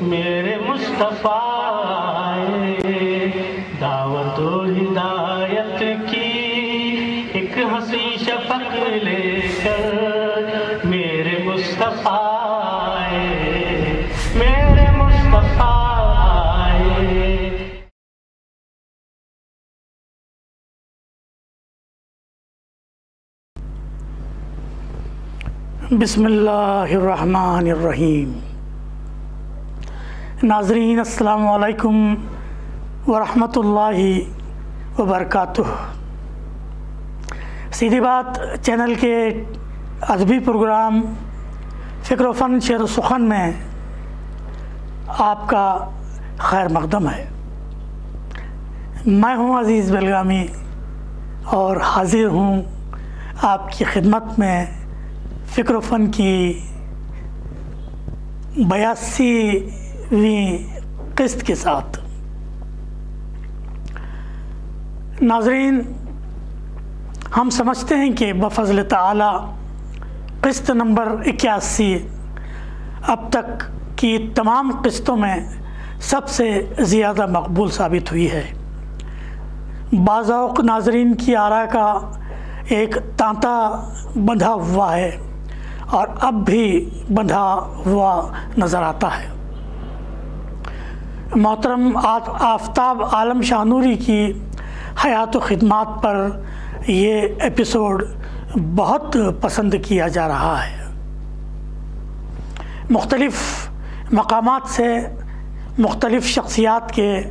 मेरे मुस्तफा दावत हिदायत की एक हंसी शफक लेकर मेरे मुस्तफा मेरे मुस्तफा। बिस्मिल्लाहिर्रहमानिर्रहीम। नाज़रीन अस्सलामु अलैकुम वरहमतुल्लाहि वबरकातुह। सीधी बात चैनल के अदबी प्रोग्राम फ़िक्र फ़न शेर व सुख़न में आपका खैर मक़दम है। मैं हूँ अज़ीज़ बेलगामी और हाज़िर हूँ आपकी खिदमत में फ़िक्र फ़न की 82वीं किस्त के साथ। नाज़रीन, हम समझते हैं कि बफ़ज़ल ताला किस्त नंबर 81 अब तक की तमाम किस्तों में सबसे ज़्यादा मकबूल साबित हुई है। बाज़ौक़ नाज़रीन की आरा का एक तांता बंधा हुआ है और अब भी बंधा हुआ नज़र आता है। मोहतरम आफ़ताब आलम शाहनूरी की हयात व ख़िदमात पर ये एपिसोड बहुत पसंद किया जा रहा है। मुख्तलिफ़ मकामात से मुख्तलिफ़ शख्सियात के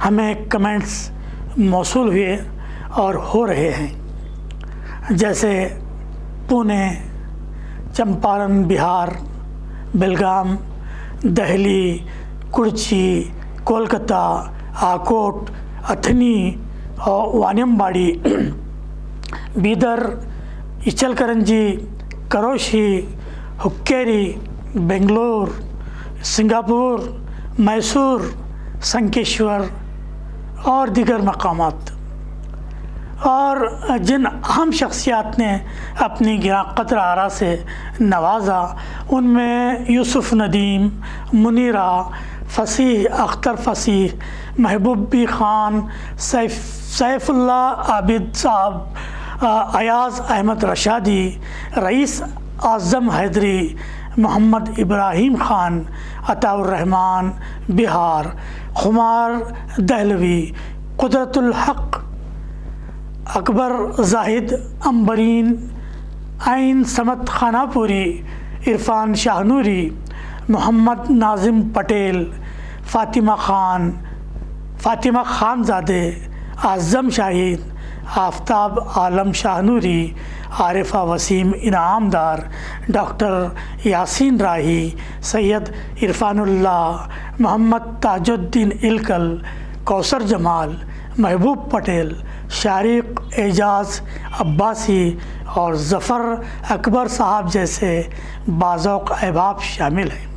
हमें कमेंट्स मौसूल हुए और हो रहे हैं, जैसे पुणे, चंपारण बिहार, बेलगाम, दहली, कुर्ची, कोलकाता, आकोट, अथनी और वानियमबाड़ी, बीदर, इचलकरंजी, करोशी, हुक्केरी, बेंगलोर, सिंगापुर, मैसूर, संकेश्वर और दीगर मकामात। और जिन अहम शख्सियात ने अपनी गिराक़त आरा से नवाजा, उनमें यूसुफ़ नदीम, मुनीरा, फ़सीह अख्तर फ़सीह, महबूबी ख़ान, सैफ़ुल्लाह आबिद साहब, अयाज़ अहमद रशादी, रईस आज़म हैदरी, मोहम्मद इब्राहिम ख़ान, अताउर रहमान बिहार, खुमार दहलवी, कुदरतुल हक़, अकबर जाहिद अंबरीन, आइन समत खानापुरी, इरफान शाहनूरी, मोहम्मद नाजिम पटेल, फ़ातिमा खानज़ादे, आज़म शाहिद, आफ़ताब आलम शाहनूरी, आरिफ़ा वसीम इनामदार, डॉक्टर यासीन राही, सैयद इरफानुल्लाह, मोहम्मद ताजुद्दीन इलकल, कौसर जमाल, महबूब पटेल, शारिक एजाज़ अब्बासी और ज़फ़र अकबर साहब जैसे बाज़ौक़ अहबाब शामिल हैं।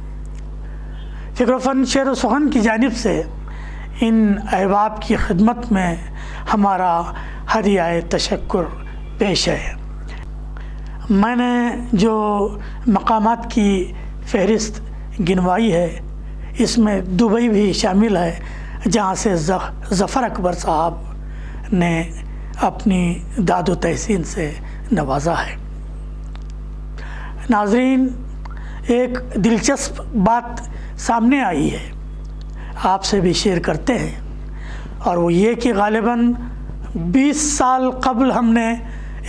फ़िक्र फ़न शेर व सुख़न की जानिब से इन अहबाब की खिदमत में हमारा हदियाए तशक्कुर पेश है। मैंने जो मकामात की फ़हरिस्त गिनवाई है, इसमें दुबई भी शामिल है, जहाँ से ज़फ़र अकबर साहब ने अपनी दादो तहसीन से नवाजा है। नाज़रीन, एक दिलचस्प बात सामने आई है, आपसे भी शेयर करते हैं, और वो ये कि ग़ालिबन 20 साल कबल हमने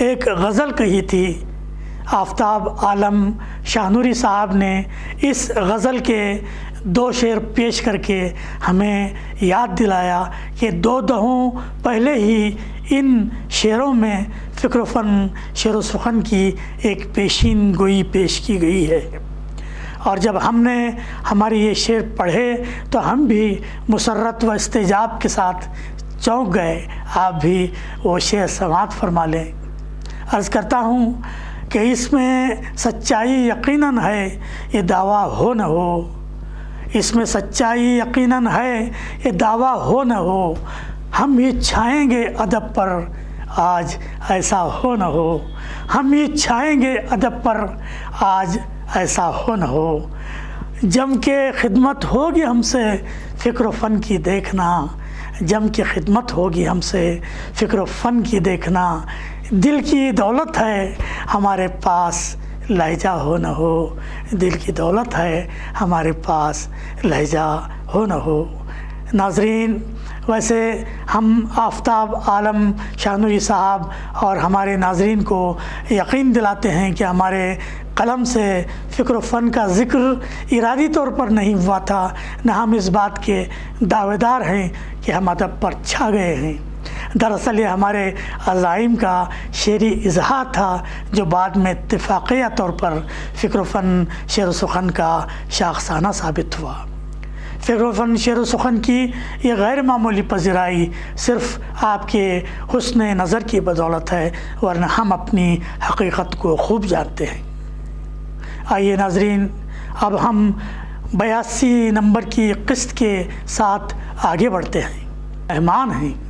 एक गज़ल कही थी। आफ़ताब आलम शाहनूरी साहब ने इस गज़ल के 2 शेर पेश करके हमें याद दिलाया कि 2 दहों पहले ही इन शेरों में फ़िक्र फ़न शेर व सुख़न की एक पेशीन गोई पेश की गई है। और जब हमने हमारे ये शेर पढ़े तो हम भी मुसर्रत व इस्तेजाब के साथ चौंक गए। आप भी वो शेर समाअत फरमा लें। अर्ज़ करता हूँ कि इसमें सच्चाई यकीनन है, ये दावा हो न हो। इसमें सच्चाई यकीनन है, ये दावा हो न हो। हम ही छाएंगे अदब पर, आज ऐसा हो न हो। हम ही छाएंगे अदब पर, आज ऐसा हो न हो, जम के खिदमत होगी हमसे फ़िक्र फ़न की देखना, जम के खिदमत होगी हमसे फ़िक्र फ़न की देखना, दिल की दौलत है हमारे पास लहजा हो न हो, दिल की दौलत है हमारे पास लहजा हो न हो। नाज़रीन, वैसे हम आफ़ताब आलम शाहनूरी साहब और हमारे नाज़रीन को यकीन दिलाते हैं कि हमारे कलम से फ़िक्र फ़न का ज़िक्र इरादी तौर पर नहीं हुआ था, न हम इस बात के दावेदार हैं कि हम अदब पर छा गए हैं। दरअसल ये हमारे अज़ाइम का शेरी इजहार था जो बाद में इत्तेफ़ाक़िया तौर पर फ़िक्र फ़न शेर व सुख़न का शाखसाना साबित हुआ। फ़िक्र फ़न शेर व सुख़न की ये गैर मामूली पज़िराई सिर्फ़ आपके हुस्न नज़र की बदौलत है, वरना हम अपनी हकीकत को खूब जानते हैं। आइए नाज़रीन, अब हम 82 नंबर की क़िस्त के साथ आगे बढ़ते हैं। मेहमान हैं,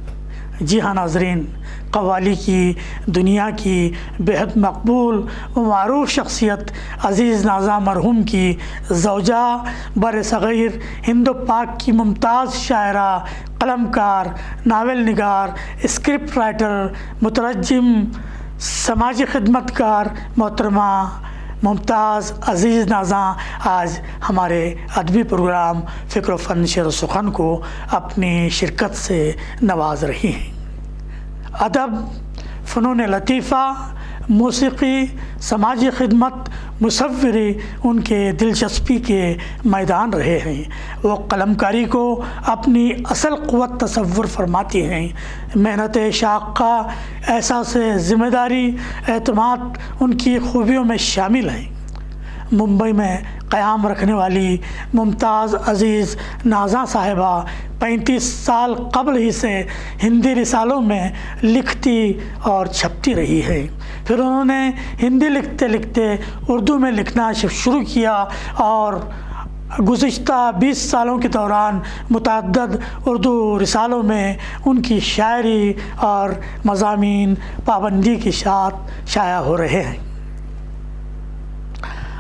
जी हाँ नाज़रीन, कव्वाली की दुनिया की बेहद मकबूल व मारूफ शख्सियत अज़ीज़ नाज़ा मरहूम की ज़ौजा, बर सग़ीर हिंद पाक की मुमताज़ शायरा, कलमकार, नावल निगार, स्क्रिप्ट राइटर, मुतरज्जिम, समाजी खिदमतकार मोहतरमा मुमताज़ अज़ीज़ नाज़ा आज हमारे अदबी प्रोग्राम फ़िक्र फ़न शेर व सुख़न को अपनी शिरकत से नवाज रही हैं। अदब, फ़नून लतीफ़ा, मौसीक़ी, समाजी खिदमत, मुसव्विरी उनके दिलचस्पी के मैदान रहे हैं। वो कलमकारी को अपनी असल क़ुव्वत तसव्वुर फरमाती हैं। मेहनत शाक़ा, एहसास ज़िम्मेदारी, एतमाद उनकी खूबियों में शामिल हैं। मुंबई में क़याम रखने वाली मुमताज़ अज़ीज़ नाज़ा साहिबा 35 साल कबल ही से हिंदी रिसालों में लिखती और छपती रही है। फिर उन्होंने हिंदी लिखते लिखते उर्दू में लिखना शुरू किया और गुज़िश्ता 20 सालों के दौरान मुतअद्दिद उर्दू रिसालों में उनकी शायरी और मज़ामीन पाबंदी के साथ शाया हो रहे हैं।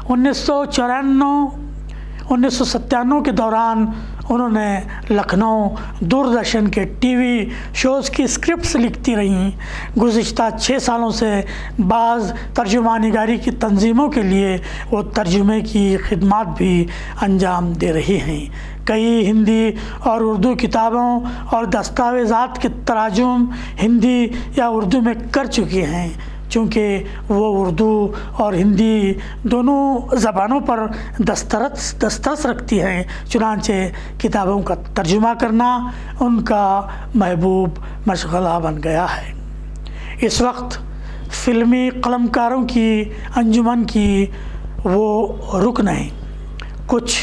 1994-1997 के दौरान उन्होंने लखनऊ दूरदर्शन के टीवी शोज़ की स्क्रिप्ट्स लिखती रहीं। गुज़िश्ता 6 सालों से बाज़ तर्जुमा निगारी की तंजीमों के लिए वो तर्जुमे की खिदमत भी अंजाम दे रही हैं। कई हिंदी और उर्दू किताबों और दस्तावेज़ात के तराजुम हिंदी या उर्दू में कर चुकी हैं। चूँकि वो उर्दू और हिंदी दोनों ज़बानों पर दस्तरस रखती हैं, चुनांचे किताबों का तर्जुमा करना उनका महबूब मशगला बन गया है। इस वक्त फ़िल्मी कलमकारों की अंजुमन की वो रुकन हैं। कुछ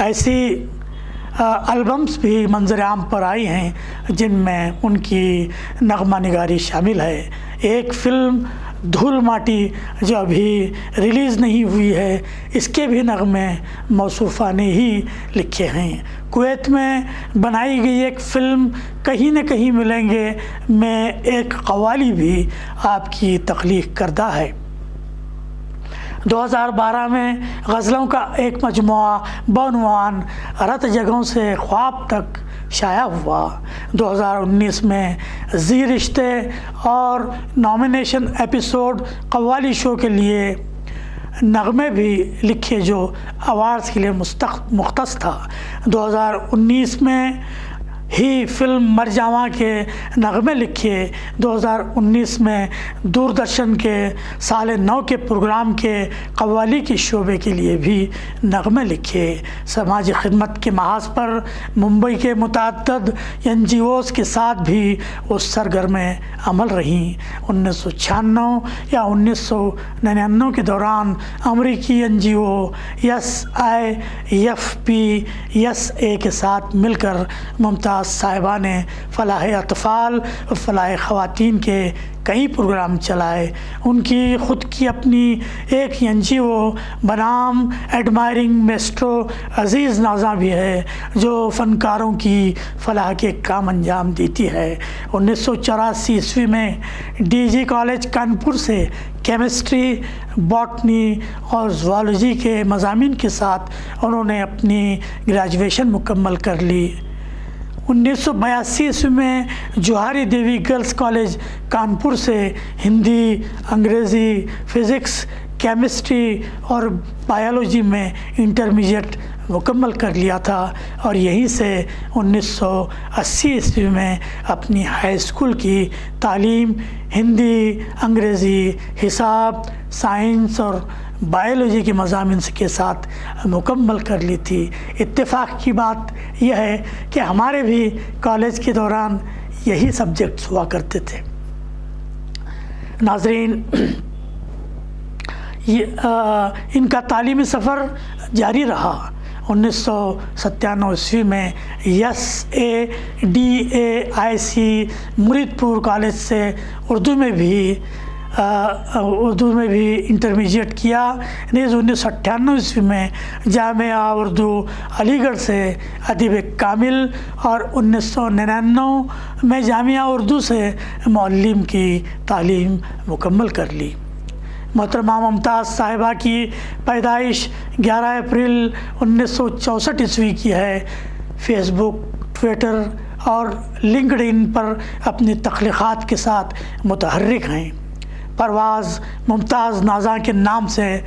ऐसी एल्बम्स भी मंज़र-ए-आम पर आई हैं जिनमें उनकी नग़मा निगारी शामिल है। एक फ़िल्म धूल माटी जो अभी रिलीज़ नहीं हुई है, इसके भी नग़मे मौसूफ़ा ने ही लिखे हैं। कुवैत में बनाई गई एक फ़िल्म कहीं न कहीं मिलेंगे में एक कव्वाली भी आपकी तख्लीक़ करदा है। 2012 में गज़लों का एक मजमुआ बउनवान रत जगहों से ख्वाब तक शाया हुआ। 2019 में जी रिश्ते और नॉमिनेशन एपिसोड कव्वाली शो के लिए नग़मे भी लिखे जो अवार्ड्स के लिए मुख्तस था। 2019 में ही फ़िल्म मर जावा के नग़मे लिखे। 2019 में दूरदर्शन के साल 9 के प्रोग्राम के कव्वाली के शोबे के लिए भी नग़मे लिखे। समाजी खिदमत के महाज पर मुंबई के मुतअद्दिद NGOs के साथ भी वो सरगर्म अमल रहीं। 1996 या 1999 के दौरान अमरीकी NGO SIFP SA के साथ मिलकर मुमताज़ मुमताज़ साहिबा ने फ़लाह अतफ़ाल और फ़लाह ख़वातीन के कई प्रोग्राम चलाए। उनकी ख़ुद की अपनी एक NGO बनाम एडमायरिंग मेस्ट्रो अज़ीज़ नाज़ा भी है, जो फ़नकारों की फ़लाह के काम अंजाम देती है। 1984 ईस्वी में DG कॉलेज कानपुर से केमिस्ट्री, बॉटनी और ज़ूलॉजी के मज़ामीन के साथ उन्होंने अपनी ग्रेजुएशन मुकम्मल कर ली। 1982 ईस्वी में जोहारी देवी गर्ल्स कॉलेज कानपुर से हिंदी, अंग्रेज़ी, फ़िज़िक्स, केमिस्ट्री और बायोलॉजी में इंटरमीडिएट मुकम्मल कर लिया था और यहीं से 1980 ईस्वी में अपनी हाई स्कूल की तालीम हिंदी, अंग्रेज़ी, हिसाब, साइंस और बायोलॉजी के मज़ामीन के साथ मुकम्मल कर ली थी। इत्तेफाक की बात यह है कि हमारे भी कॉलेज के दौरान यही सब्जेक्ट्स हुआ करते थे। नाज़रीन, इनका तालीमी सफ़र जारी रहा। 1997 ईस्वी में SADAIC मुरीदपुर कॉलेज से उर्दू में भी इंटरमीडिएट किया। 1998 ईस्वी में जामिया उर्दू अलीगढ़ से अदीब कामिल और 1999 में जामिया उर्दू से मौल्लिम की तालीम मुकम्मल कर ली। मोहतरमा मुमताज़ साहिबा की पैदाइश 11 अप्रैल 1964 ईस्वी की है। फेसबुक, ट्विटर और लिंक्डइन पर अपनी तख्लीक़ात के साथ मुतहर्रिक हैं। परवाज़ मुमताज़ नाज़ा के नाम से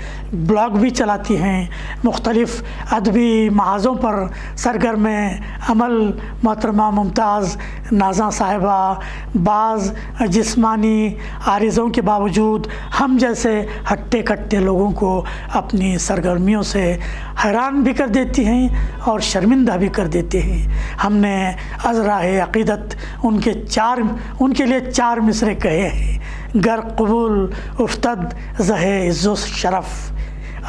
ब्लॉग भी चलाती हैं। मुख्तलिफ़ अदबी महाज़ों पर सरगर्म अमल मोहतरमा मुमताज़ नाज़ा साहिबा बाज़ जिस्मानी आरिज़ों के बावजूद हम जैसे हट्टे कट्टे लोगों को अपनी सरगर्मियों से हैरान भी कर देती हैं और शर्मिंदा भी कर देती हैं। हमने अज़राए अक़ीदत उनके लिए 4 मिसरे कहे हैं। गर कबूल उफ्तद ज़हे इज़्ज़ो शरफ़।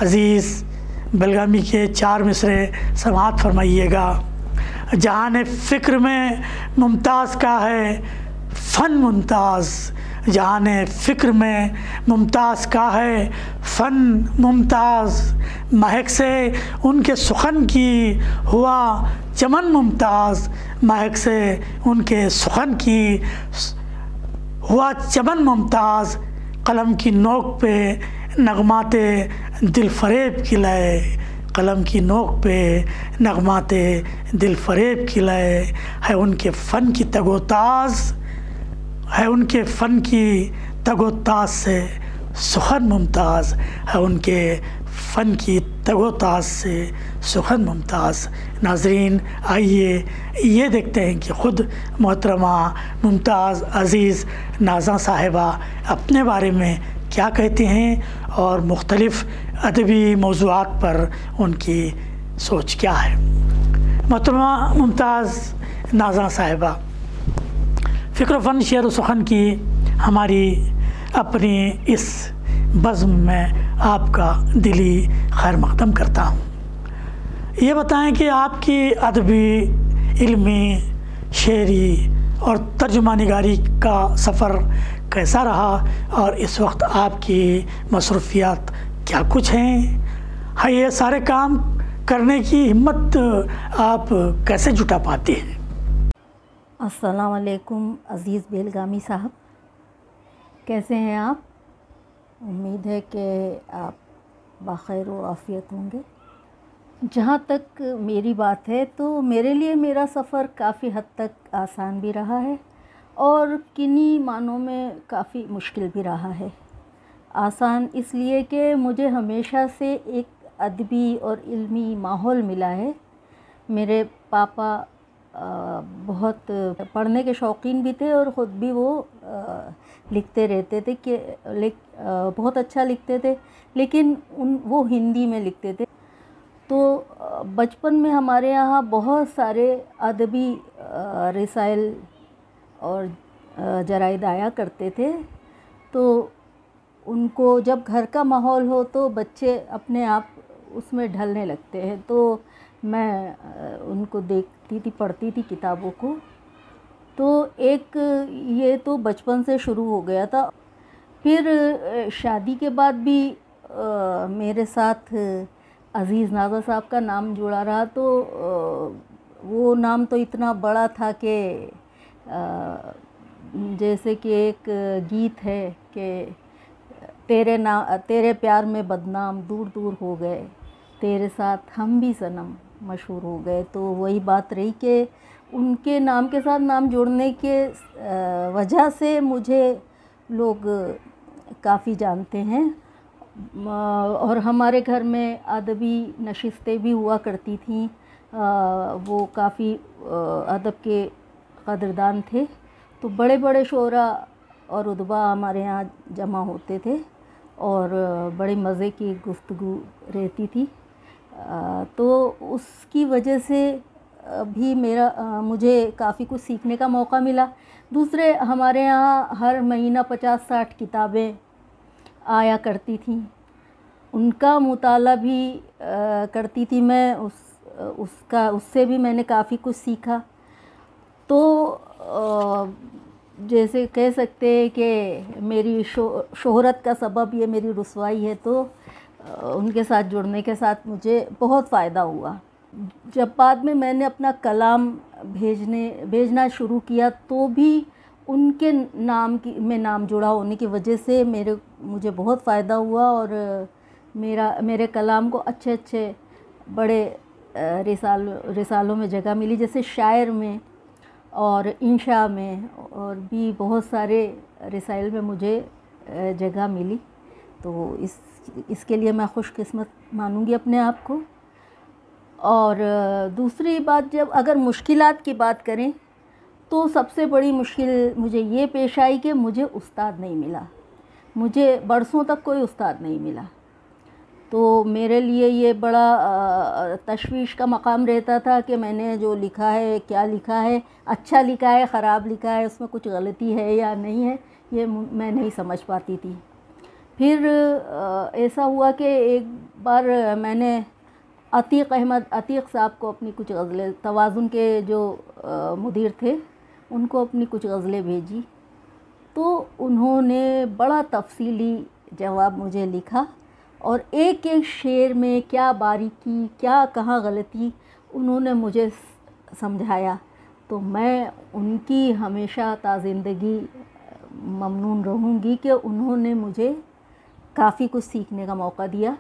अज़ीज़ बेलगामी के 4 मिसरे समाअत फरमाइएगा। जहान फ़िक्र में मुमताज़ का है फ़न मुमताज़, जहान फ़िक्र में मुमताज़ का है फ़न मुमताज़। महक से उनके सुखन की हुआ चमन मुमताज़, महक से उनके सुखन की हुआ चमन मुमताज़। कलम की नोक पे नगमाते दिल फ़रेब की लय, कलम की नोक पे नगमाते दिल फ़रेब की लय। है उनके फ़न की तगोताज़, है उनके फ़न की तगोताज़ से सुखन मुमताज़, है उनके फ़न की तगोताज़ से सुखन मुमताज़। नाज़रीन, आइए ये देखते हैं कि ख़ुद मोहतरमा मुमताज़ अज़ीज़ नाज़ा साहिबा अपने बारे में क्या कहती हैं और मुख्तलिफ़ अदबी मौज़ूआत पर उनकी सोच क्या है। मोहतरमा मुमताज़ नाज़ा साहिबा, फ़िक्र फ़न शेर व सुखन की हमारी अपनी इस बज़्म में आपका दिली खैर मक़दम करता हूँ। ये बताएं कि आपकी अदबी, इल्मी, शेरी और तर्जुमा निगारी का सफ़र कैसा रहा और इस वक्त आपकी मसरूफ़ियात क्या कुछ हैं? हाँ, ये सारे काम करने की हिम्मत आप कैसे जुटा पाती हैं? अस्सलाम वालेकुम अज़ीज़ बेलगामी साहब, कैसे हैं आप? उम्मीद है कि आप बाखैर व आफ़ियत होंगे। जहाँ तक मेरी बात है तो मेरे लिए मेरा सफ़र काफ़ी हद तक आसान भी रहा है और किन्हीं मानों में काफ़ी मुश्किल भी रहा है। आसान इसलिए कि मुझे हमेशा से एक अदबी और इल्मी माहौल मिला है। मेरे पापा बहुत पढ़ने के शौकीन भी थे और ख़ुद भी वो लिखते रहते थे कि बहुत अच्छा लिखते थे, लेकिन वो हिंदी में लिखते थे। तो बचपन में हमारे यहाँ बहुत सारे अदबी रसाइल और जराइद आया करते थे। तो उनको जब घर का माहौल हो तो बच्चे अपने आप उसमें ढलने लगते हैं। तो मैं उनको देखती थी, पढ़ती थी किताबों को। तो एक ये तो बचपन से शुरू हो गया था। फिर शादी के बाद भी मेरे साथ अज़ीज़ नाज़ा साहब का नाम जुड़ा रहा। तो वो नाम तो इतना बड़ा था कि जैसे कि एक गीत है कि तेरे प्यार में बदनाम दूर दूर हो गए, तेरे साथ हम भी सनम मशहूर हो गए। तो वही बात रही कि उनके नाम के साथ नाम जोड़ने के वजह से मुझे लोग काफ़ी जानते हैं। और हमारे घर में अदबी नशिस्तें भी हुआ करती थीं। वो काफ़ी अदब के कदरदान थे। तो बड़े बड़े शोरा और उदबा हमारे यहाँ जमा होते थे और बड़े मज़े की गुफ्तगू रहती थी। तो उसकी वजह से भी मुझे काफ़ी कुछ सीखने का मौका मिला। दूसरे हमारे यहाँ हर महीना 50-60 किताबें आया करती थीं, उनका मुताला भी करती थी मैं। उससे भी मैंने काफ़ी कुछ सीखा। तो जैसे कह सकते हैं कि मेरी शोहरत का सबब ये मेरी रुसवाई है। तो उनके साथ जुड़ने के साथ मुझे बहुत फ़ायदा हुआ। जब बाद में मैंने अपना कलाम भेजना शुरू किया तो भी उनके नाम जुड़ा होने की वजह से मुझे बहुत फ़ायदा हुआ। और मेरे कलाम को अच्छे बड़े रिसालों में जगह मिली, जैसे शायर में और इंशा में, और भी बहुत सारे रिसाइल में मुझे जगह मिली। तो इसके लिए मैं खुशकिस्मत मानूंगी अपने आप को। और दूसरी बात, जब अगर मुश्किलात की बात करें तो सबसे बड़ी मुश्किल मुझे ये पेश आई कि मुझे उस्ताद नहीं मिला। मुझे बरसों तक कोई उस्ताद नहीं मिला। तो मेरे लिए ये बड़ा तशवीश का मकाम रहता था कि मैंने जो लिखा है, क्या लिखा है, अच्छा लिखा है, ख़राब लिखा है, उसमें कुछ गलती है या नहीं है, ये मैं नहीं समझ पाती थी। फिर ऐसा हुआ कि एक बार मैंने अतीक़ साहब को अपनी कुछ गज़लें, तवाज़ुन के जो मुदीर थे, उनको अपनी कुछ गज़लें भेजी। तो उन्होंने बड़ा तफसीली जवाब मुझे लिखा और एक एक शेर में क्या बारीकी, क्या कहाँ गलती, उन्होंने मुझे समझाया। तो मैं उनकी हमेशा ताज़िंदगी ममनून रहूँगी कि उन्होंने मुझे काफ़ी कुछ सीखने का मौका दिया।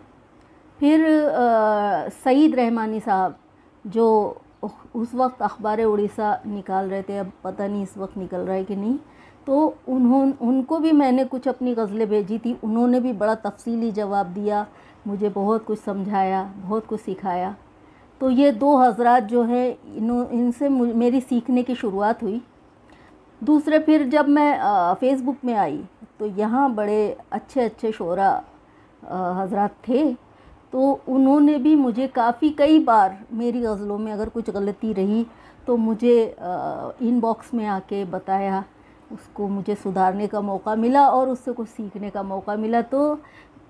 फिर सईद रहमानी साहब, जो उस वक्त अखबार उड़ीसा निकाल रहे थे, अब पता नहीं इस वक्त निकल रहा है कि नहीं, तो उनको भी मैंने कुछ अपनी गज़लें भेजी थी। उन्होंने भी बड़ा तफसीली जवाब दिया, मुझे बहुत कुछ समझाया, बहुत कुछ सिखाया। तो ये दो हज़रात जो है, इनसे मेरी सीखने की शुरुआत हुई। दूसरे, फिर जब मैं फ़ेसबुक में आई तो यहाँ बड़े अच्छे शोरा हज़रात थे। तो उन्होंने भी मुझे कई बार मेरी गज़लों में अगर कुछ गलती रही तो मुझे इनबॉक्स में आके बताया, उसको मुझे सुधारने का मौका मिला और उससे कुछ सीखने का मौका मिला। तो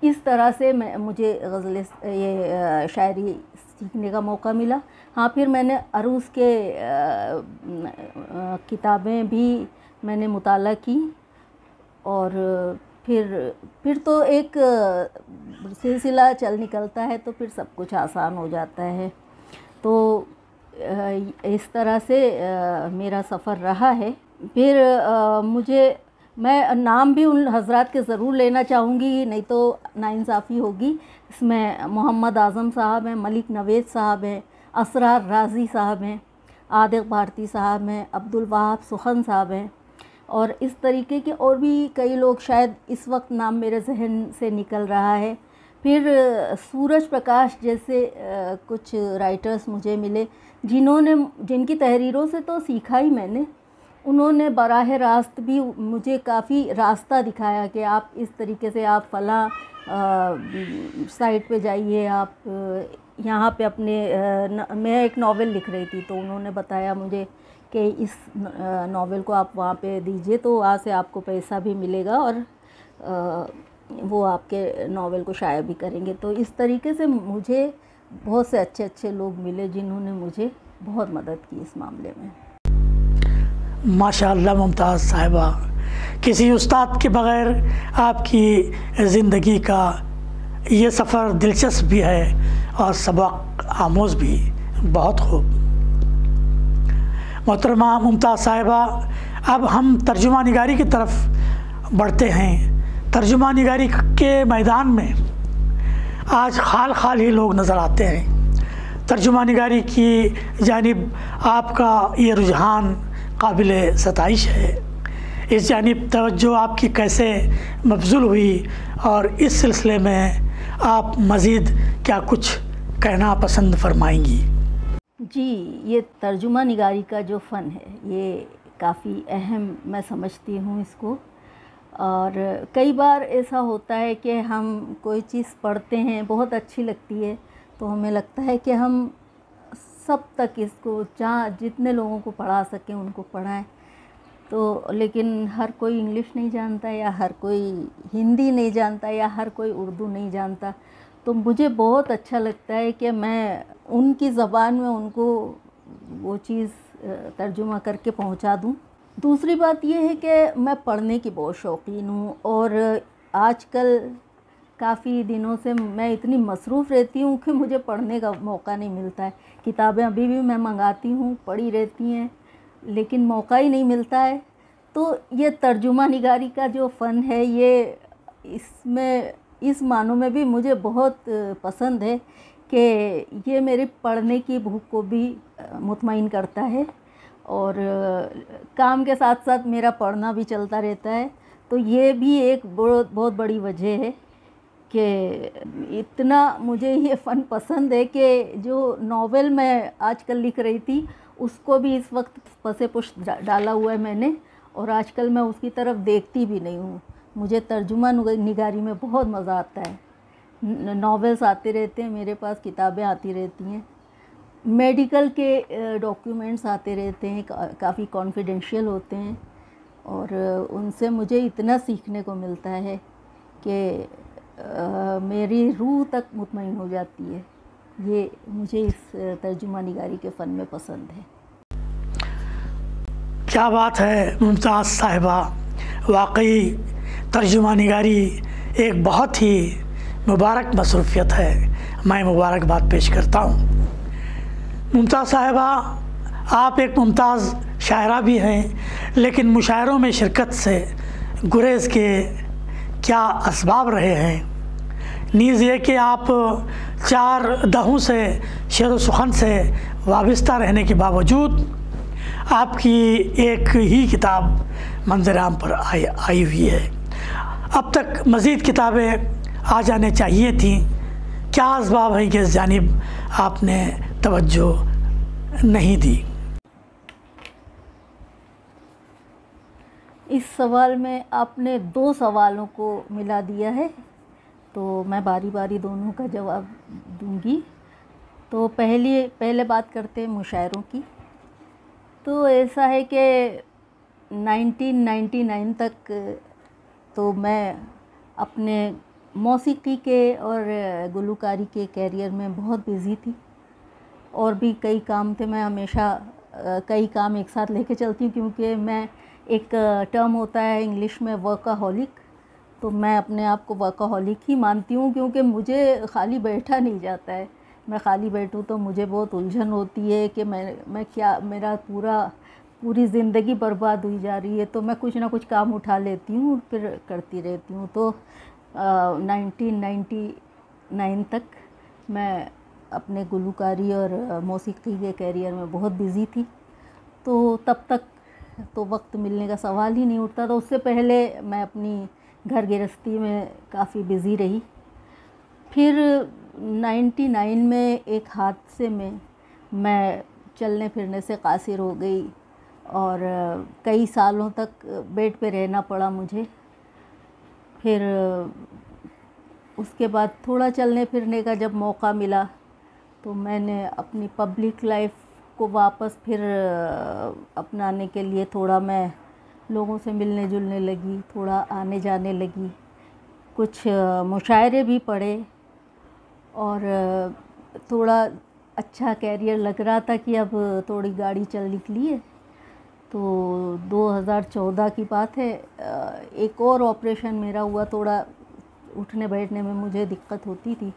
इस तरह से मुझे गज़लें, ये शायरी सीखने का मौका मिला। हाँ, फिर मैंने अरूज़ के किताबें भी मैंने मुताला की और फिर तो एक सिलसिला चल निकलता है, तो फिर सब कुछ आसान हो जाता है। तो इस तरह से मेरा सफ़र रहा है। फिर मैं नाम भी उन हज़रात के ज़रूर लेना चाहूँगी, नहीं तो नाइंसाफ़ी होगी। इसमें मोहम्मद आज़म साहब हैं, मलिक नवेद साहब हैं, असरार राज़ी साहब हैं, आदिक भारती साहब हैं, अब्दुल वहाब सुखन साहब हैं, और इस तरीके के और भी कई लोग, शायद इस वक्त नाम मेरे जहन से निकल रहा है। फिर सूरज प्रकाश जैसे कुछ राइटर्स मुझे मिले, जिनकी तहरीरों से तो सीखा ही मैंने। उन्होंने बराह रास्त भी मुझे काफ़ी रास्ता दिखाया कि आप इस तरीके से, आप फ़लाँ साइट पे जाइए, आप यहाँ पे मैं एक नावल लिख रही थी, तो उन्होंने बताया मुझे कि इस नावल को आप वहाँ पे दीजिए, तो वहाँ से आपको पैसा भी मिलेगा और वो आपके नावल को शाया भी करेंगे। तो इस तरीके से मुझे बहुत से अच्छे अच्छे लोग मिले जिन्होंने मुझे बहुत मदद की इस मामले में। माशाअल्लाह मुमताज़ साहिबा, किसी उस्ताद के बग़ैर आपकी ज़िंदगी का ये सफ़र दिलचस्प भी है और सबक आमोज़ भी। बहुत खूब। मोहतरमा मुमताज़ साहिबा, अब हम तर्जुमा निगारी की तरफ बढ़ते हैं। तर्जुमा निगारी के मैदान में आज खाल खाल ही लोग नज़र आते हैं। तर्जुमा निगारी की जानिब आपका ये रुझान काबिल सताइश है। इस जानिब तवज्जो आपकी कैसे मबज़ूल हुई और इस सिलसिले में आप मज़ीद क्या कुछ कहना पसंद फरमाएंगी? जी, ये तर्जुमा निगारी का जो फ़न है ये काफ़ी अहम मैं समझती हूँ इसको। और कई बार ऐसा होता है कि हम कोई चीज़ पढ़ते हैं, बहुत अच्छी लगती है, तो हमें लगता है कि हम सब तक इसको जहाँ जितने लोगों को पढ़ा सकें उनको पढ़ाएं। तो लेकिन हर कोई इंग्लिश नहीं जानता, या हर कोई हिंदी नहीं जानता, या हर कोई उर्दू नहीं जानता। तो मुझे बहुत अच्छा लगता है कि मैं उनकी ज़बान में उनको वो चीज़ तर्जुमा करके पहुंचा दूं। दूसरी बात ये है कि मैं पढ़ने की बहुत शौकीन हूँ, और आजकल काफ़ी दिनों से मैं इतनी मसरूफ़ रहती हूँ कि मुझे पढ़ने का मौका नहीं मिलता है। किताबें अभी भी मैं मंगाती हूँ, पढ़ी रहती हैं, लेकिन मौका ही नहीं मिलता है। तो ये तर्जुमा निगारी का जो फ़न है ये इसमें इस मानों में भी मुझे बहुत पसंद है कि ये मेरी पढ़ने की भूख को भी मुतमईन करता है, और काम के साथ साथ मेरा पढ़ना भी चलता रहता है। तो ये भी एक बहुत बड़ी वजह है कि इतना मुझे ये फ़न पसंद है कि जो नावल मैं आजकल लिख रही थी उसको भी इस वक्त पसे पुष्ट डाला हुआ है मैंने, और आजकल मैं उसकी तरफ देखती भी नहीं हूँ। मुझे तर्जुमा निगारी में बहुत मज़ा आता है। नावल्स आते रहते हैं मेरे पास, किताबें आती रहती हैं, मेडिकल के डॉक्यूमेंट्स आते रहते हैं, काफ़ी कॉन्फिडेंशियल होते हैं, और उनसे मुझे इतना सीखने को मिलता है कि मेरी रूह तक मुतमईन हो जाती है। ये मुझे इस तर्जुमा निगारी के फ़न में पसंद है। क्या बात है मुमताज़ साहिबा, वाकई तर्जुमा निगारी एक बहुत ही मुबारक मसरूफ़ियत है। मैं मुबारकबाद पेश करता हूँ। मुमताज़ साहिबा, आप एक मुमताज़ शायरा भी हैं, लेकिन मुशायरों में शिरकत से गुरेज़ के क्या असबाब रहे हैं? नीज़ ये कि आप 4 दहों से शेर व सुखन से वाबस्ता रहने के बावजूद आपकी एक ही किताब मंज़र-ए-आम पर आई हुई है। अब तक मज़ीद किताबें आ जाने चाहिए थी। क्या असबाब है कि इस जानिब आपने तवज्जो नहीं दी? इस सवाल में आपने 2 सवालों को मिला दिया है, तो मैं बारी बारी दोनों का जवाब दूंगी। तो पहले बात करते हैं मुशायरों की। तो ऐसा है कि 1999 तक तो मैं अपने मौसीकी के और गुलकारी के कैरियर में बहुत बिज़ी थी, और भी कई काम थे। मैं हमेशा कई काम एक साथ लेके चलती हूँ, क्योंकि मैं एक टर्म होता है इंग्लिश में वर्काहॉलिक, तो मैं अपने आप को वर्काहॉलिक ही मानती हूँ, क्योंकि मुझे खाली बैठा नहीं जाता है। मैं खाली बैठूँ तो मुझे बहुत उलझन होती है कि मैं क्या, मेरा पूरी ज़िंदगी बर्बाद हुई जा रही है। तो मैं कुछ ना कुछ काम उठा लेती हूँ, फिर करती रहती हूँ। तो 1999 तक मैं अपने गुलकारी और मौसीकी के कैरियर में बहुत बिज़ी थी, तो तब तक तो वक्त मिलने का सवाल ही नहीं उठता था। उससे पहले मैं अपनी घर गृहस्थी में काफ़ी बिज़ी रही। फिर 99 में एक हादसे में मैं चलने फिरने से कासिर हो गई, और कई सालों तक बेड पे रहना पड़ा मुझे। फिर उसके बाद थोड़ा चलने फिरने का जब मौका मिला, तो मैंने अपनी पब्लिक लाइफ को वापस फिर अपनाने के लिए थोड़ा मैं लोगों से मिलने जुलने लगी, थोड़ा आने जाने लगी, कुछ मुशायरे भी पढ़े, और थोड़ा अच्छा कैरियर लग रहा था कि अब थोड़ी गाड़ी चल निकली है। तो 2014 की बात है, एक और ऑपरेशन मेरा हुआ। थोड़ा उठने बैठने में मुझे दिक्कत होती थी,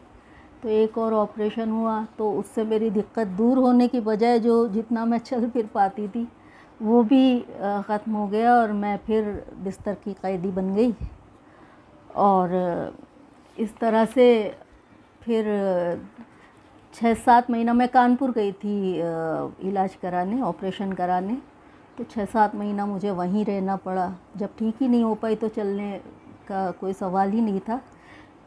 तो एक और ऑपरेशन हुआ, तो उससे मेरी दिक्कत दूर होने की बजाय जो जितना मैं चल फिर पाती थी वो भी ख़त्म हो गया और मैं फिर बिस्तर की कैदी बन गई। और इस तरह से फिर 6-7 महीना मैं कानपुर गई थी इलाज कराने, ऑपरेशन कराने। तो 6-7 महीना मुझे वहीं रहना पड़ा। जब ठीक ही नहीं हो पाई तो चलने का कोई सवाल ही नहीं था।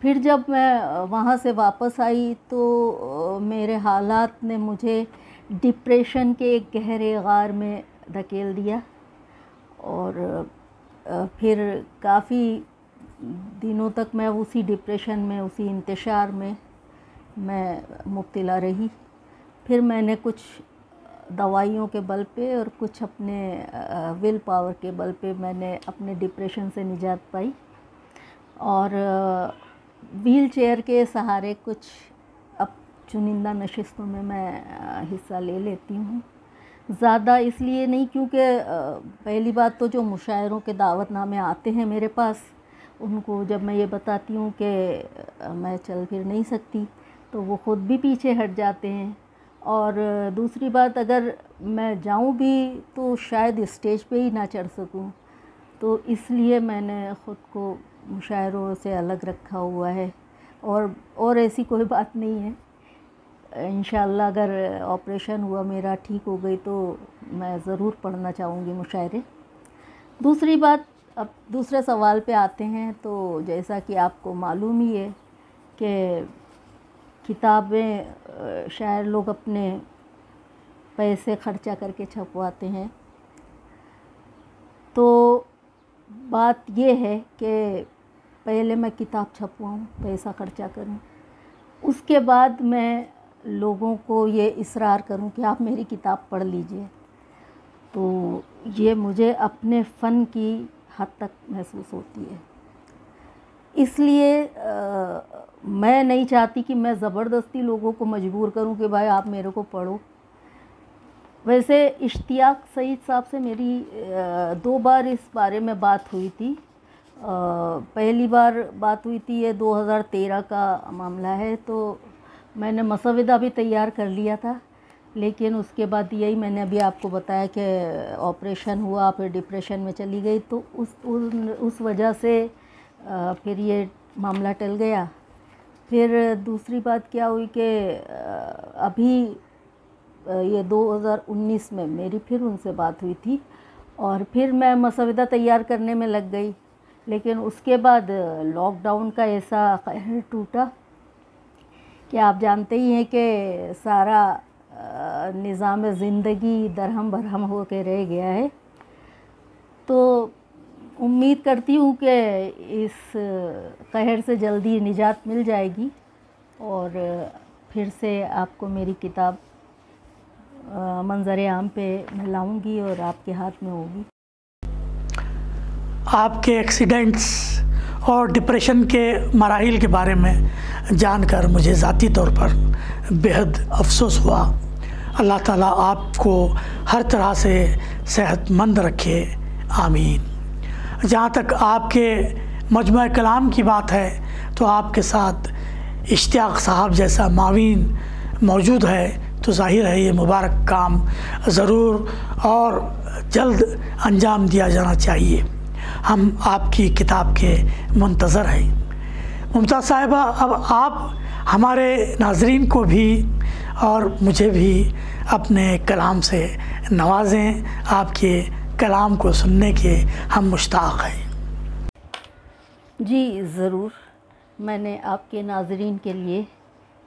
फिर जब मैं वहाँ से वापस आई तो मेरे हालात ने मुझे डिप्रेशन के एक गहरे गार में धकेल दिया और फिर काफ़ी दिनों तक मैं उसी डिप्रेशन में, उसी इंतशार में मैं मुब्तला रही। फिर मैंने कुछ दवाइयों के बल पे और कुछ अपने विल पावर के बल पे मैंने अपने डिप्रेशन से निजात पाई और व्हील चेयर के सहारे कुछ अब चुनिंदा नशिस्तों में मैं हिस्सा ले लेती हूँ। ज़्यादा इसलिए नहीं क्योंकि पहली बात तो जो मुशायरों के दावतनामे आते हैं मेरे पास, उनको जब मैं ये बताती हूँ कि मैं चल फिर नहीं सकती तो वो ख़ुद भी पीछे हट जाते हैं। और दूसरी बात, अगर मैं जाऊँ भी तो शायद स्टेज पे ही ना चढ़ सकूँ, तो इसलिए मैंने ख़ुद को मुशायरों से अलग रखा हुआ है। और ऐसी कोई बात नहीं है। इंशाअल्लाह अगर ऑपरेशन हुआ मेरा, ठीक हो गई, तो मैं ज़रूर पढ़ना चाहूँगी मुशायरे। दूसरी बात, अब दूसरे सवाल पे आते हैं। तो जैसा कि आपको मालूम ही है कि किताबें शायर लोग अपने पैसे खर्चा करके छपवाते हैं। तो बात ये है कि पहले मैं किताब छपवाऊँ, पैसा खर्चा करूँ, उसके बाद मैं लोगों को ये इसरार करूं कि आप मेरी किताब पढ़ लीजिए। तो ये मुझे अपने फ़न की हद तक महसूस होती है। इसलिए मैं नहीं चाहती कि मैं ज़बरदस्ती लोगों को मजबूर करूं कि भाई आप मेरे को पढ़ो। वैसे इश्तियाक सईद साहब से मेरी 2 बार इस बारे में बात हुई थी। पहली बार बात हुई थी, ये 2013 का मामला है। तो मैंने मसविदा भी तैयार कर लिया था, लेकिन उसके बाद यही मैंने अभी आपको बताया कि ऑपरेशन हुआ, फिर डिप्रेशन में चली गई, तो उस वजह से फिर ये मामला टल गया। फिर दूसरी बात क्या हुई कि अभी ये 2019 में मेरी फिर उनसे बात हुई थी और फिर मैं मसविदा तैयार करने में लग गई। लेकिन उसके बाद लॉकडाउन का ऐसा कहर टूटा कि आप जानते ही हैं कि सारा निज़ाम ज़िंदगी दरहम बरहम हो के रह गया है। तो उम्मीद करती हूँ कि इस कहर से जल्दी निजात मिल जाएगी और फिर से आपको मेरी किताब मंज़र आम पे मैं लाऊँगी और आपके हाथ में होगी। आपके एक्सीडेंट्स और डिप्रेशन के मराहिल के बारे में जानकर मुझे ज़ाती तौर पर बेहद अफसोस हुआ। अल्लाह ताला आपको हर तरह से सेहतमंद रखे, आमीन। जहाँ तक आपके मजमू कलाम की बात है तो आपके साथ इश्तियाक साहब जैसा मावीन मौजूद है, तो ज़ाहिर है ये मुबारक काम ज़रूर और जल्द अंजाम दिया जाना चाहिए। हम आपकी किताब के मुंतज़र हैं। मुमताज़ साहिबा, अब आप हमारे नाज़रीन को भी और मुझे भी अपने कलाम से नवाजें। आपके कलाम को सुनने के हम मुश्ताक़ हैं। जी ज़रूर। मैंने आपके नाज़रीन के लिए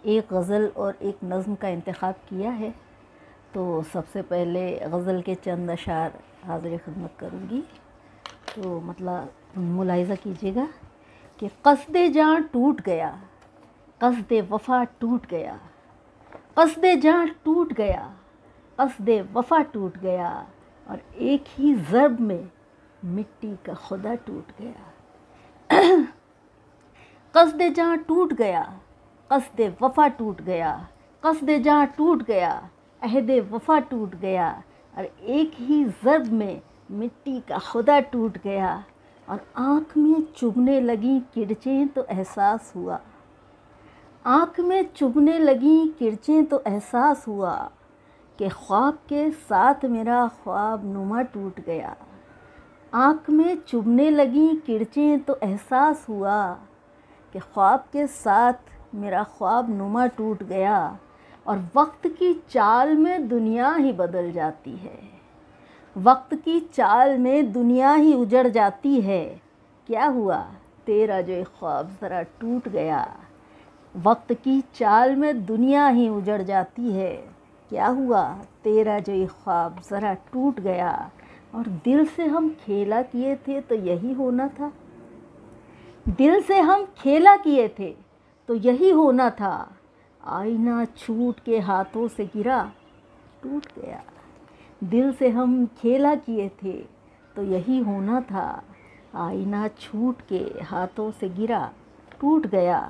एक गज़ल और एक नज़्म का इंतख़ाब किया है। तो सबसे पहले गज़ल के चंद अशार हाज़िर खिदमत करूँगी। तो मतलब मुलाहिज़ा कीजिएगा कि क़स्दे जान टूट गया, क़स्दे वफ़ा टूट गया, क़स्दे जान टूट गया, क़स्दे वफ़ा टूट गया और एक ही ज़र्ब में मिट्टी का खुदा टूट गया। क़स्दे जान टूट गया, क़स्दे वफ़ा टूट गया, क़स्द जहाँ टूट गया, अहद वफ़ा टूट गया, और एक ही ज़र्ब में मिट्टी का खुदा टूट गया। और आँख में चुभने लगी किरचें तो एहसास हुआ, आँख में चुभने लगी किरचें तो एहसास हुआ कि ख्वाब के साथ मेरा ख्वाब नुमा टूट गया। आँख में चुभने लगी किरचें तो एहसास हुआ कि ख्वाब के साथ मेरा ख्वाब नुमा टूट गया। और वक्त की चाल में दुनिया ही बदल जाती है, वक्त की चाल में दुनिया ही उजड़ जाती है। क्या हुआ तेरा जो ख्वाब ज़रा टूट गया। वक्त की चाल में दुनिया ही उजड़ जाती है। क्या हुआ तेरा जो ख्वाब ज़रा टूट गया। और दिल से हम खेला किए थे तो यही होना था, दिल से हम खेला किए थे तो यही होना था। आईना छूट के हाथों से गिरा, टूट गया। दिल से हम खेला किए थे तो यही होना था। आईना छूट के हाथों से गिरा, टूट गया।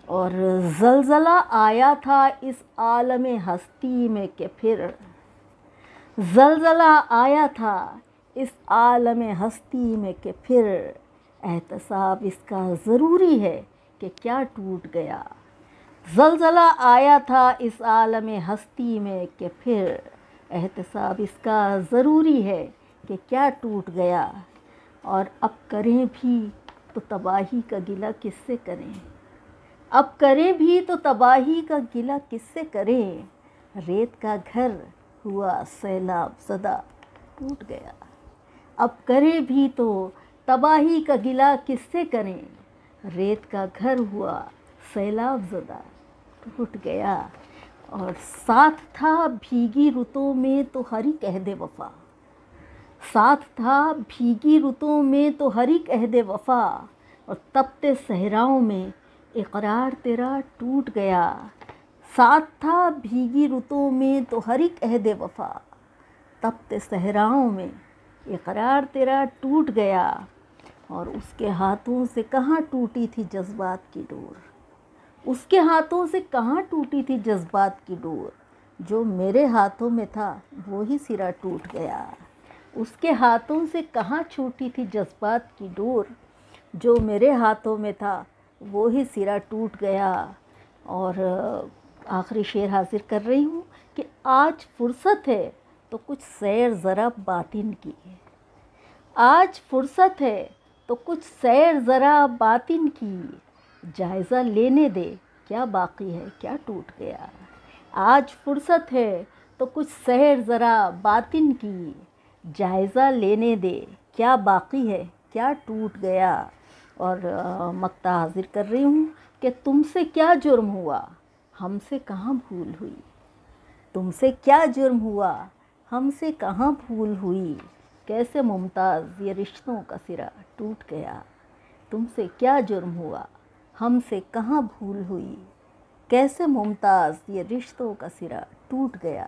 और ज़लज़ला आया था इस आलमे हस्ती में कि फिर, ज़लज़ला आया था इस आलमे हस्ती में कि फिर एहतसाब इसका ज़रूरी है कि क्या टूट गया। ज़लज़ला आया था इस आलमे हस्ती में कि फिर एहतसाब इसका ज़रूरी है कि क्या टूट गया। और अब करें भी तो तबाही का गिला किससे करें, अब करें भी तो तबाही का गिला किससे करें। रेत का घर हुआ सैलाब ज़दा, टूट गया। अब करें भी तो तबाही का गिला किससे करें। रेत का घर हुआ सैलाब ज़दा, टूट गया। और साथ था भीगी रुतों में तो हर एक अहद वफ़ा, साथ था भीगी रुतों में तो हर एक अहद वफ़ा। और तपते सहराओं में इक़रार तेरा टूट गया। साथ था भीगी रुतों में तो हर एक अहद वफ़ा, तपते सहराओं में इक़रार तेरा टूट गया। और उसके हाथों से कहाँ टूटी थी जज्बात की डोर, उसके हाथों से कहाँ टूटी थी जज्बात की डोर। जो मेरे हाथों में था वो ही सिरा टूट गया। उसके हाथों से कहाँ छूटी थी जज्बात की डोर। जो मेरे हाथों में था वो ही सिरा टूट गया। और आखिरी शेर हाजिर कर रही हूँ कि आज फुर्सत है तो कुछ सैर ज़रा बातिन की, आज फुर्सत है तो कुछ सैर ज़रा बातिन की। जायज़ा लेने दे क्या बाकी है क्या टूट गया। आज फुर्सत है तो कुछ सैर ज़रा बातिन की। जायज़ा लेने दे क्या बाकी है क्या टूट गया। और मक्ता हाजिर कर रही हूँ कि तुमसे क्या जुर्म हुआ हमसे कहाँ भूल हुई, तुमसे क्या जुर्म हुआ हमसे कहाँ भूल हुई। कैसे मुमताज़ ये रिश्तों का सिरा टूट गया। तुमसे क्या जुर्म हुआ हमसे कहाँ भूल हुई। कैसे मुमताज़ ये रिश्तों का सिरा टूट गया,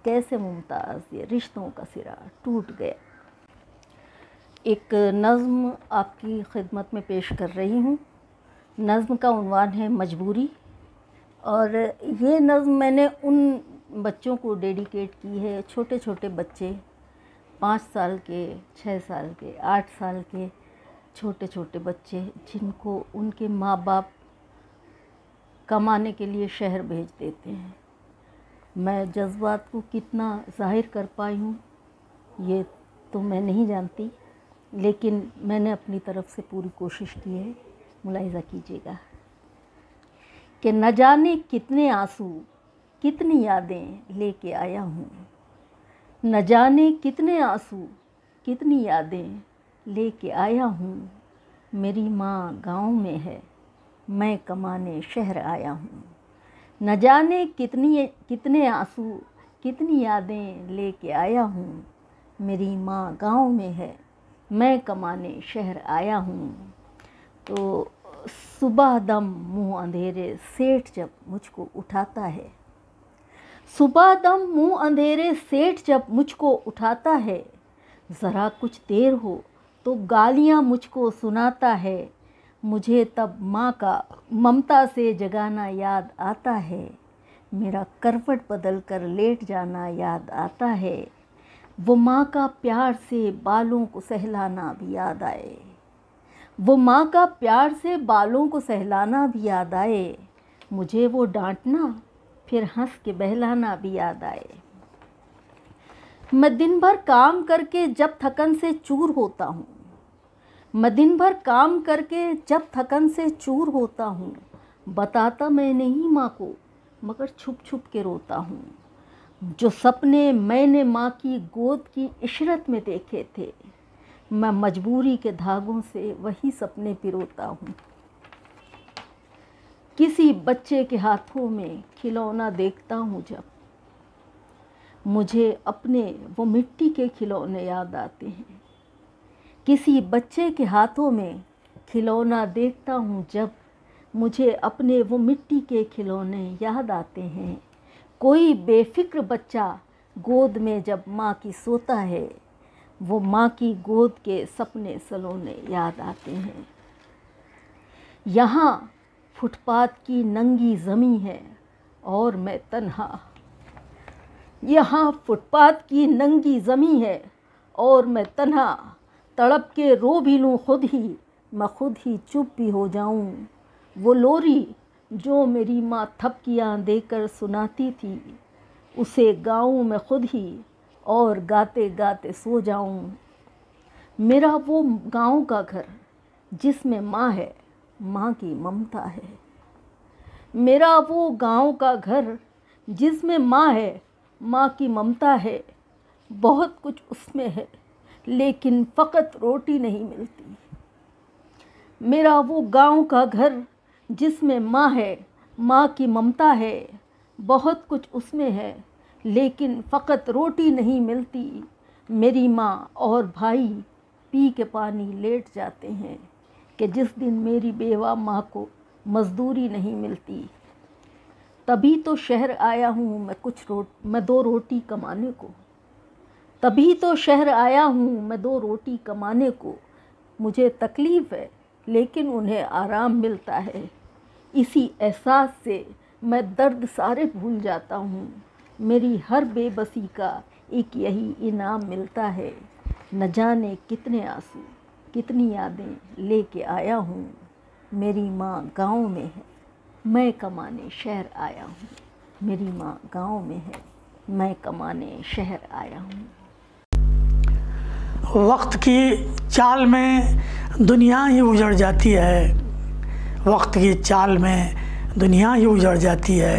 कैसे मुमताज़ ये रिश्तों का सिरा टूट गया। एक नज़्म आपकी खिदमत में पेश कर रही हूँ। नज़्म का उन्वान है मजबूरी। और ये नज़्म मैंने उन बच्चों को डेडिकेट की है, छोटे छोटे बच्चे, 5 साल के, 6 साल के, 8 साल के छोटे छोटे बच्चे जिनको उनके माँ बाप कमाने के लिए शहर भेज देते हैं। मैं जज्बात को कितना ज़ाहिर कर पाई हूँ ये तो मैं नहीं जानती, लेकिन मैंने अपनी तरफ से पूरी कोशिश की है। मुलाहिज़ा कीजिएगा कि न जाने कितने आंसू कितनी यादें लेके आया हूँ, न जाने कितने आंसू कितनी यादें लेके आया हूँ। मेरी माँ गाँव में है मैं कमाने शहर आया हूँ। न जाने कितने आंसू कितनी यादें लेके आया हूँ। मेरी माँ गाँव में है मैं कमाने शहर आया हूँ। तो सुबह दम मुँह अंधेरे सेठ जब मुझको उठाता है, सुबह दम मुँह अंधेरे सेठ जब मुझको उठाता है। ज़रा कुछ देर हो तो गालियाँ मुझको सुनाता है। मुझे तब माँ का ममता से जगाना याद आता है। मेरा करवट बदल कर लेट जाना याद आता है। वो माँ का प्यार से बालों को सहलाना भी याद आए। वो माँ का प्यार से बालों को सहलाना भी याद आए। मुझे वो डांटना फिर हंस के बहलाना भी याद आए। मैं दिन भर काम करके जब थकन से चूर होता हूँ, मैं दिन भर काम करके जब थकन से चूर होता हूँ, बताता मैं नहीं माँ को मगर छुप छुप के रोता हूँ। जो सपने मैंने माँ की गोद की इशरत में देखे थे, मैं मजबूरी के धागों से वही सपने पिरोता हूँ। किसी बच्चे के हाथों में खिलौना देखता हूँ जब, मुझे अपने वो मिट्टी के खिलौने याद आते हैं। किसी बच्चे के हाथों में खिलौना देखता हूँ जब, मुझे अपने वो मिट्टी के खिलौने याद आते हैं। कोई बेफिक्र बच्चा गोद में जब माँ की सोता है, वो माँ की गोद के सपने सलोने याद आते हैं। यहाँ फुटपाथ की नंगी ज़मीं है और मैं तन्हा, यहाँ फुटपाथ की नंगी ज़मीं है और मैं तन्हा, तड़प के रो भी लूँ खुद ही, मैं खुद ही चुप भी हो जाऊँ। वो लोरी जो मेरी माँ थपकियाँ देकर सुनाती थी, उसे गाऊँ मैं खुद ही और गाते गाते सो जाऊँ। मेरा वो गाँव का घर जिसमें माँ है, माँ की ममता है। मेरा वो गाँव का घर जिसमें माँ है, माँ की ममता है। बहुत कुछ उसमें है लेकिन फ़कत रोटी नहीं मिलती। मेरा वो गाँव का घर जिसमें माँ है, माँ की ममता है। बहुत कुछ उसमें है लेकिन फ़कत रोटी नहीं मिलती। मेरी माँ और भाई पी के पानी लेट जाते हैं कि जिस दिन मेरी बेवा माँ को मज़दूरी नहीं मिलती। तभी तो शहर आया हूँ मैं दो रोटी कमाने को। तभी तो शहर आया हूँ मैं दो रोटी कमाने को। मुझे तकलीफ़ है लेकिन उन्हें आराम मिलता है। इसी एहसास से मैं दर्द सारे भूल जाता हूँ। मेरी हर बेबसी का एक यही इनाम मिलता है। न जाने कितने आंसू कितनी यादें लेके आया हूँ। मेरी माँ गाँव में है, मैं कमाने शहर आया हूँ। मेरी माँ गाँव में है, मैं कमाने शहर आया हूँ। वक्त की चाल में दुनिया ही उजड़ जाती है। वक्त की चाल में दुनिया ही उजड़ जाती है।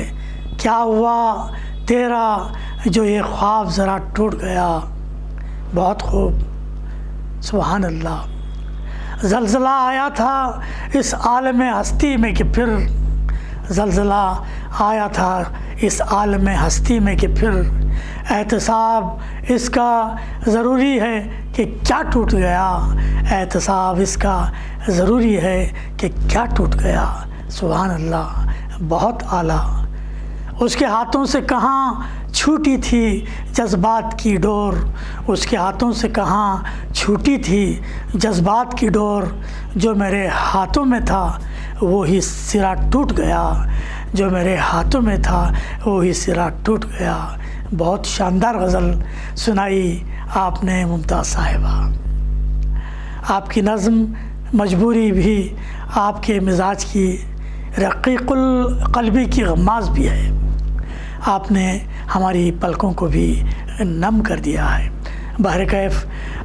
क्या हुआ तेरा जो ये ख्वाब ज़रा टूट गया। बहुत खूब, सुभान अल्लाह। ज़लज़ला आया था इस आलम हस्ती में कि फिर, ज़लज़ला आया था इस आलम हस्ती में कि फिर एहतसाब इसका ज़रूरी है कि क्या टूट गया। एहतसाब इसका ज़रूरी है कि क्या टूट गया। सुभान अल्लाह, बहुत आला। उसके हाथों से कहाँ छूटी थी जज्बात की डोर। उसके हाथों से कहाँ छूटी थी जज्बात की डोर। जो मेरे हाथों में था वो ही सिरा टूट गया। जो मेरे हाथों में था वो ही सिरा टूट गया। बहुत शानदार गज़ल सुनाई आपने मुमताज़ साहिबा। आपकी नज़्म मजबूरी भी आपके मिजाज की रक़ीक़ुल क़ल्बी की गम्माज़ भी है। आपने हमारी पलकों को भी नम कर दिया है। बहर कैफ़,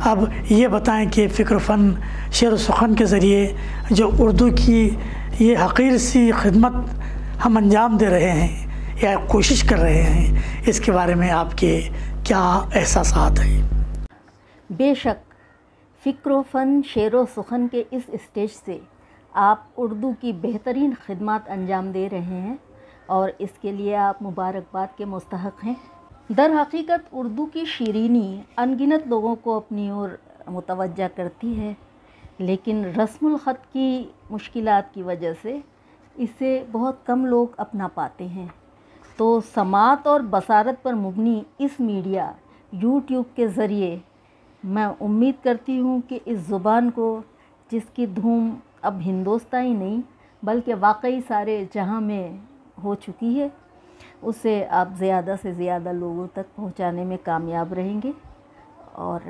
अब ये बताएं कि फ़िक्र फ़न शेर व सुख़न के ज़रिए जो उर्दू की ये हक़ीर सी खिदमत हम अंजाम दे रहे हैं या कोशिश कर रहे हैं, इसके बारे में आपके क्या एहसासात हैं? बेशक फ़िक्र फ़न शेर व सुख़न के इस स्टेज से आप उर्दू की बेहतरीन खिदमत अंजाम दे रहे हैं और इसके लिए आप मुबारकबाद के मुस्तहक़ हैं। दर हकीकत उर्दू की शीरीनी अनगिनत लोगों को अपनी ओर मुतवज्जा करती है, लेकिन रस्मुल ख़त की मुश्किलात की वजह से इसे बहुत कम लोग अपना पाते हैं। तो समात और बसारत पर मुबनी इस मीडिया यूट्यूब के ज़रिए मैं उम्मीद करती हूँ कि इस ज़ुबान को, जिसकी धूम अब हिंदुस्तान ही नहीं बल्कि वाकई सारे जहां में हो चुकी है, उसे आप ज़्यादा से ज़्यादा लोगों तक पहुंचाने में कामयाब रहेंगे और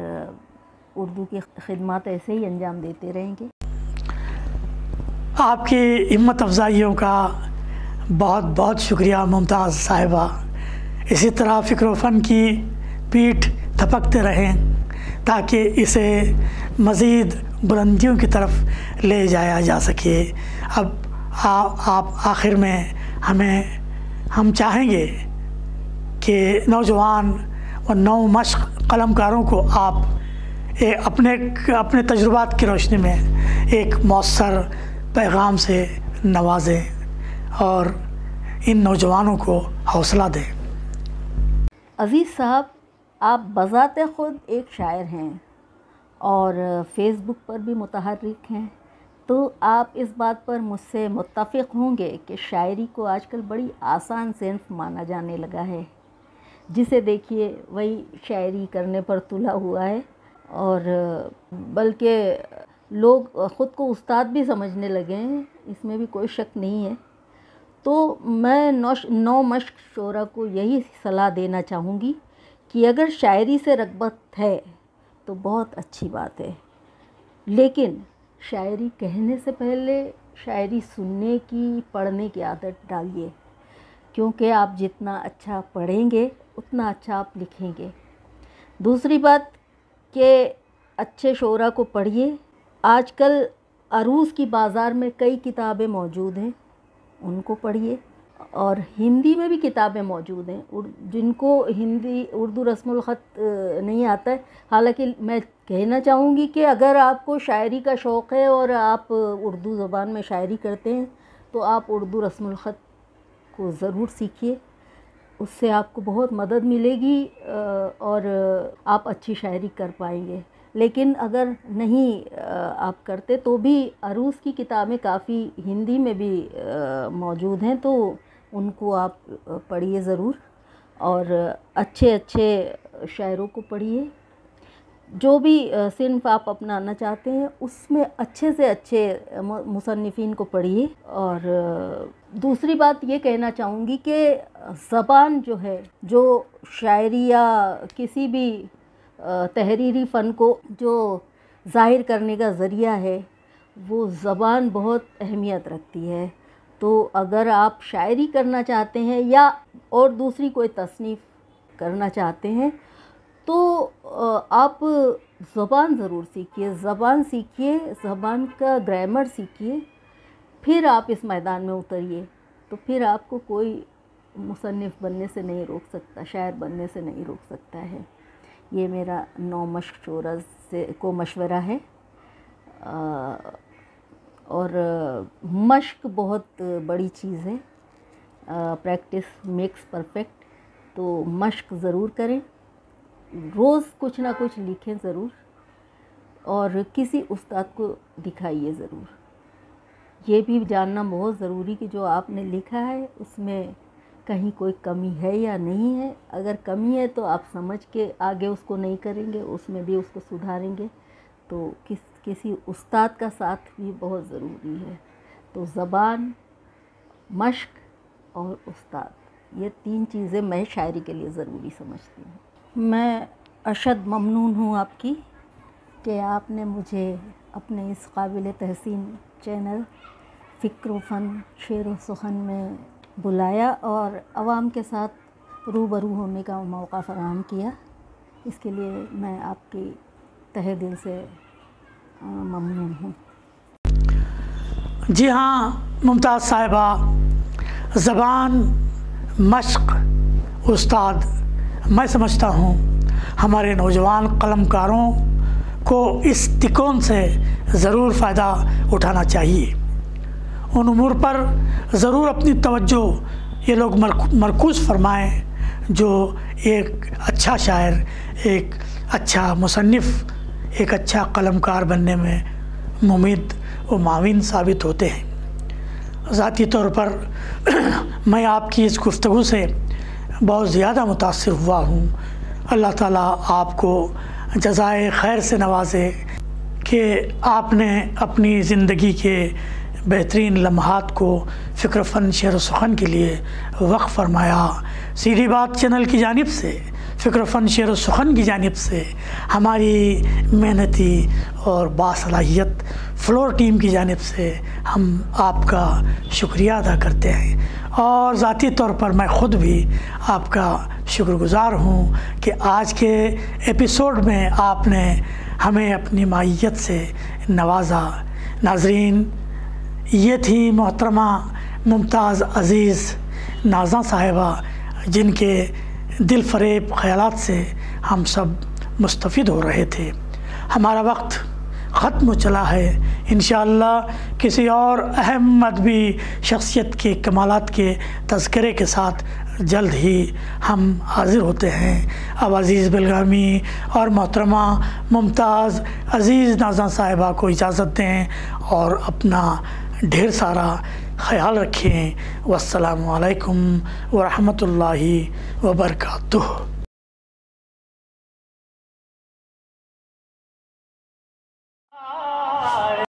उर्दू की खिदमत ऐसे ही अंजाम देते रहेंगे। आपकी हिम्मत अफजाइयों का बहुत बहुत शुक्रिया मुमताज़ साहिबा। इसी तरह फ़िक्र व फ़न की पीठ थपकते रहें ताकि इसे मज़ीद बुलंदियों की तरफ ले जाया जा सके। अब आप आखिर में हम चाहेंगे कि नौजवान और नौ मश्क कलमकारों को आप अपने तजुर्बात की रोशनी में एक मौसर पैगाम से नवाजें और इन नौजवानों को हौसला दें। अज़ीज़ साहब, आप बज़ाते ख़ुद एक शायर हैं और फेसबुक पर भी मुतहर्रिक हैं, तो आप इस बात पर मुझसे मुत्तफ़िक़ होंगे कि शायरी को आजकल बड़ी आसान सिन्फ़ माना जाने लगा है। जिसे देखिए वही शायरी करने पर तुला हुआ है और बल्कि लोग ख़ुद को उस्ताद भी समझने लगे हैं, इसमें भी कोई शक नहीं है। तो मैं नौ मश्क शोरा को यही सलाह देना चाहूँगी कि अगर शायरी से रग़बत है तो बहुत अच्छी बात है, लेकिन शायरी कहने से पहले शायरी सुनने की, पढ़ने की आदत डालिए, क्योंकि आप जितना अच्छा पढ़ेंगे उतना अच्छा आप लिखेंगे। दूसरी बात कि अच्छे शोरा को पढ़िए। आजकल अरूज़ की बाज़ार में कई किताबें मौजूद हैं, उनको पढ़िए। और हिंदी में भी किताबें मौजूद हैं, जिनको हिंदी उर्दू रस्मुल ख़त नहीं आता है। हालांकि मैं कहना चाहूँगी कि अगर आपको शायरी का शौक़ है और आप उर्दू ज़बान में शायरी करते हैं तो आप उर्दू रस्मुल ख़त को ज़रूर सीखिए, उससे आपको बहुत मदद मिलेगी और आप अच्छी शायरी कर पाएंगे। लेकिन अगर नहीं आप करते तो भी अरूज़ की किताबें काफ़ी हिंदी में भी मौजूद हैं, तो उनको आप पढ़िए ज़रूर और अच्छे अच्छे शायरों को पढ़िए। जो भी सिन्फ़ आप अपनाना चाहते हैं उसमें अच्छे से अच्छे मुसन्निफ़ीन को पढ़िए। और दूसरी बात ये कहना चाहूँगी कि ज़बान जो है, जो शायरी या किसी भी तहरीरी फ़न को जो ज़ाहिर करने का ज़रिया है, वो ज़बान बहुत अहमियत रखती है। तो अगर आप शायरी करना चाहते हैं या और दूसरी कोई तसनीफ़ करना चाहते हैं तो आप ज़बान ज़रूर सीखिए, ज़बान सीखिए, ज़बान का ग्रामर सीखिए, फिर आप इस मैदान में उतरिए। तो फिर आपको कोई मुसन्निफ़ बनने से नहीं रोक सकता, शायर बनने से नहीं रोक सकता है। ये मेरा नौ मश्क शोरा से को मशवरा है। और मश्क बहुत बड़ी चीज़ है, प्रैक्टिस मेक्स परफेक्ट। तो मश्क ज़रूर करें, रोज़ कुछ ना कुछ लिखें ज़रूर और किसी उस्ताद को दिखाइए ज़रूर। ये भी जानना बहुत ज़रूरी कि जो आपने लिखा है उसमें कहीं कोई कमी है या नहीं है। अगर कमी है तो आप समझ के आगे उसको नहीं करेंगे, उसमें भी उसको सुधारेंगे। तो किसी उस्ताद का साथ भी बहुत ज़रूरी है। तो ज़बान, मश्क और उस्ताद, ये तीन चीज़ें मैं शायरी के लिए ज़रूरी समझती हूँ। मैं अशद ममनून हूँ आपकी कि आपने मुझे अपने इस काबिल तहसीन चैनल फ़िक्र व फ़न शेर व सुखन में बुलाया और आवाम के साथ रूबरू होने का मौका फ़राहम किया। इसके लिए मैं आपकी तहे दिल से ममनून हूँ। जी हाँ मुमताज़ साहिबा, ज़बान, मश्क, उस्ताद, मैं समझता हूँ हमारे नौजवान कलमकारों को इस तिकोन से ज़रूर फ़ायदा उठाना चाहिए। उन उमूर पर ज़रूर अपनी तवज्जो ये लोग मरकूज़ फरमाएँ जो एक अच्छा शायर, एक अच्छा मुसन्निफ़, एक अच्छा कलमकार बनने में मुमीद व माविन साबित होते हैं। ज़ाती तौर पर मैं आपकी इस गुफ्तगू से बहुत ज़्यादा मुतासिर हुआ हूँ। अल्लाह ताला आपको जज़ाए खैर से नवाजे कि आपने अपनी ज़िंदगी के बेहतरीन लम्हात को फ़िक्र फ़न शेर सुखन के लिए वक्फ़ फरमाया। सीधी बात चैनल की जानिब से, फ़िक्र फ़न शेर सुखन की जानिब से, हमारी मेहनती और बासलाहियत फ्लोर टीम की जानिब से हम आपका शुक्रिया अदा करते हैं। और ज़ाती तौर पर मैं ख़ुद भी आपका शुक्रगुज़ार हूँ कि आज के एपिसोड में आपने हमें अपनी माहियत से नवाजा। नाज़रीन, ये थी मोहतरमा मुमताज़ अज़ीज़ नाज़ा साहिबा, जिनके दिल फरेब ख़यालात से हम सब मुस्तफ़िद हो रहे थे। हमारा वक्त ख़त्म हो चला है। इंशाअल्लाह किसी और अहम अदबी शख्सियत के कमालात के तज़किरे के साथ जल्द ही हम हाज़िर होते हैं। अब अज़ीज़ बेलगामी और मोहतरमा मुमताज़ अज़ीज़ नाज़ा साहिबा को इजाज़त दें और अपना ढेर सारा ख़याल रखें। वस्सलामु अलैकुम व रहमतुल्लाहि व बरकातुहू।